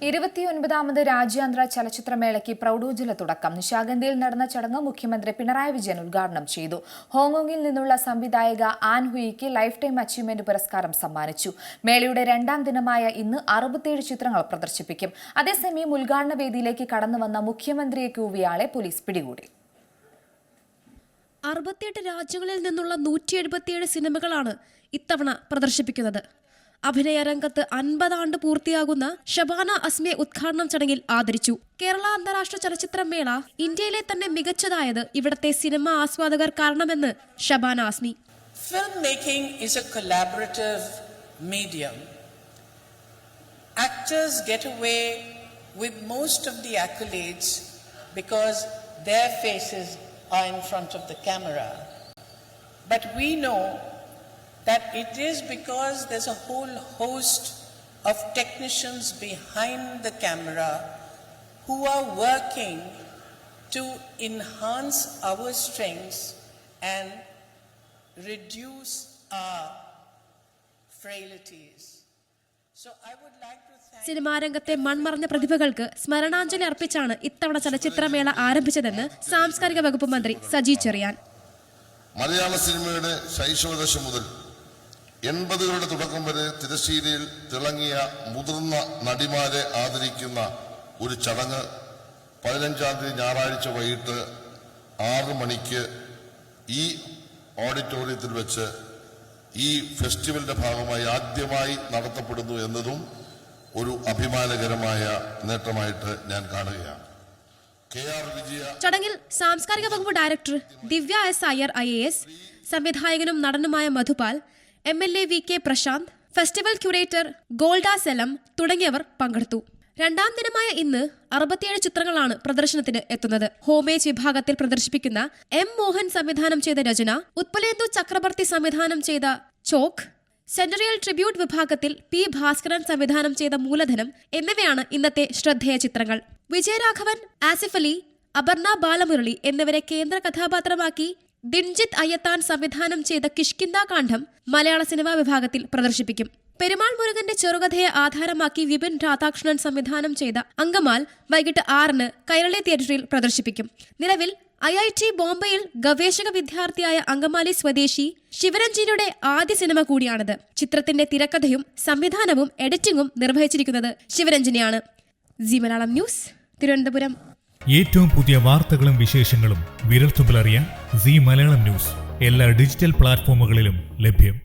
29ാമത് രാജ്യാന്തര ചലച്ചിത്രമേളയ്ക്ക് പ്രൗഢോജ്വല തുടക്കം. നിശാഗന്ധിയിൽ നടന്ന ചടങ്ങ് മുഖ്യമന്ത്രി പിണറായി വിജയൻ ഉദ്ഘാടനം ചെയ്തു. ഹോങ്കോങ്ങിൽ നിന്നുള്ള സംവിധായക ആൻ ഹുയിക്ക് ലൈഫ് ടൈം അച്ചീവ്മെന്റ് പുരസ്കാരം സമ്മാനിച്ചു. മേളയുടെ 2ാം ദിനമായ ഇന്ന് 67 ചിത്രങ്ങൾ പ്രദർശിപ്പിക്കും. അതേസമയം ഉദ്ഘാടന വേദിയിലേക്ക് കടന്നുവന്ന മുഖ്യമന്ത്രിയെ കൂവിയാളെ പോലീസ് പിടികൂടി. 68 രാജ്യങ്ങളിൽ നിന്നുള്ള 177 സിനിമകളാണ് ഇത്തവണ പ്രദർശിപ്പിക്കുന്നത്. അഭിനയ രംഗത്ത് 50 ആണ്ട് പൂർത്തിയാകുന്ന ഷബാന അസ്മിയെ ഉദ്ഘാടനം ചടങ്ങിൽ ആദരിച്ചു. കേരള അന്താരാഷ്ട്ര ചലച്ചിത്രമേള ഇന്ത്യയിലെ തന്നെ മികച്ചതായത് ഇവിടത്തെ സിനിമാ ആസ്വാദകർ കാരണമെന്ന് Shabana Azmi. Filmmaking is a collaborative medium. Actors get away with most of the accolades because their faces are in front of the camera. But we know that it is because there's a whole host of technicians behind the camera who are working to enhance our strengths and reduce our frailties. So I would like to thank cinema രംഗത്തെ മൺമറഞ്ഞ പ്രതിഭകൾക്ക് സ്മരണാഞ്ജലി അർപ്പിച്ചാണ് ഇത്തവണ ചലച്ചിത്രമേള ആരംഭിച്ചതെന്ന് സാംസ്കാരിക വകുപ്പ് മന്ത്രി സജി ചെറിയാൻ. മലയാള സിനിമയുടെ ശൈശവദശ മുതൽ 80കളുടെ തുടക്കം വരെ തിരശ്ശീലയിൽ തിളങ്ങിയ മുതിർന്ന നടിമാരെ ആദരിക്കുന്ന ഒരു ചടങ്ങ് 15ാം തീയതി ഞായറാഴ്ച വൈകിട്ട് 6 മണിക്ക് ഈ ഓഡിറ്റോറിയത്തിൽ വെച്ച് ഈ ഫെസ്റ്റിവലിന്റെ ഭാഗമായി ആദ്യമായി നടത്തപ്പെടുന്നു എന്നതും ഒരു അഭിമാനകരമായ നേട്ടമായിട്ട് ഞാൻ കാണുകയാണ്. ചടങ്ങിൽ സാംസ്കാരിക വകുപ്പ് director Divya S Iyer IAS, സംവിധായകനും നടനുമായ Madhupal, MLA VK Prashanth, festival curator Golda Sellam തുടങ്ങിയവർ പങ്കെടുത്തു. 2ാം ദിനമായ ഇന്ന് 67 ചിത്രങ്ങളാണ് പ്രദർശനത്തിന് എത്തുന്നത്. ഹോമേജ് വിഭാഗത്തിൽ പ്രദർശിപ്പിക്കുന്ന M മോഹൻ സംവിധാനം ചെയ്ത രചന, ഉത്പലേന്ദു ചക്രവർത്തി സംവിധാനം ചെയ്ത ചോക്ക്, സെന്ററിയൽ ട്രിബ്യൂട്ട് വിഭാഗത്തിൽ P ഭാസ്കരൻ സംവിധാനം ചെയ്ത മൂലധനം എന്നിവയാണ് ഇന്നത്തെ ശ്രദ്ധേയ ചിത്രങ്ങൾ. വിജയരാഘവൻ, ആസിഫ് അലി, അപർണ ബാലമുരളി എന്നിവരെ കേന്ദ്ര കഥാപാത്രമാക്കി ദിൻജിത്ത് അയ്യത്താൻ സംവിധാനം ചെയ്ത കിഷ്കിന്ദ കാണ്ഡം മലയാള സിനിമാ വിഭാഗത്തിൽ പ്രദർശിപ്പിക്കും. പെരുമാൾ മുരുകന്റെ ചെറുകഥയെ ആധാരമാക്കി വിപിൻ രാധാകൃഷ്ണൻ സംവിധാനം ചെയ്ത അങ്കമാൽ വൈകിട്ട് 6-ന് കൈരളി തിയേറ്ററിൽ പ്രദർശിപ്പിക്കും. നിലവിൽ IIT ബോംബെയിൽ ഗവേഷക വിദ്യാർത്ഥിയായ അങ്കമാലി സ്വദേശി ശിവരഞ്ജിനിയുടെ ആദ്യ സിനിമ കൂടിയാണിത്. ചിത്രത്തിന്റെ തിരക്കഥയും സംവിധാനവും എഡിറ്റിംഗും നിർവഹിച്ചിരിക്കുന്നത് ശിവരഞ്ജിനിയാണ്. Zee Malayalam News, Thiruvananthapuram. ഏറ്റവും പുതിയ വാർത്തകളും വിശേഷങ്ങളും വിരൽത്തുമ്പിലറിയാൻ സി മലയാളം ന്യൂസ് എല്ലാ ഡിജിറ്റൽ പ്ലാറ്റ്ഫോമുകളിലും ലഭ്യം.